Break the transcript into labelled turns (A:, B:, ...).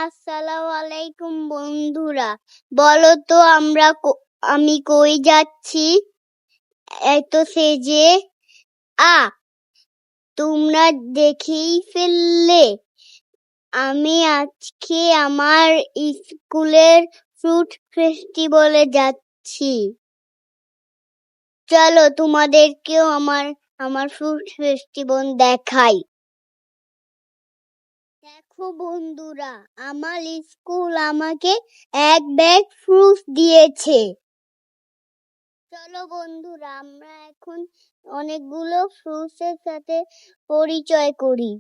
A: আসসালামু আলাইকুম বন্ধুরা, বলো তো আমি কই যাচ্ছি এত সেজে? তোমরা দেখেই ফেললে, আমি আজকে আমার স্কুলের ফ্রুট ফেস্টিভ্যালে যাচ্ছি। চলো তোমাদেরকেও আমার ফ্রুট ফেস্টিভ্যাল দেখাই। দেখো বন্ধুরা, আমার স্কুল আমাকে এক ব্যাগ ফ্রুটস দিয়েছে। চলো বন্ধুরা, আমরা এখন অনেকগুলো ফ্রুটসের সাথে পরিচয় করি।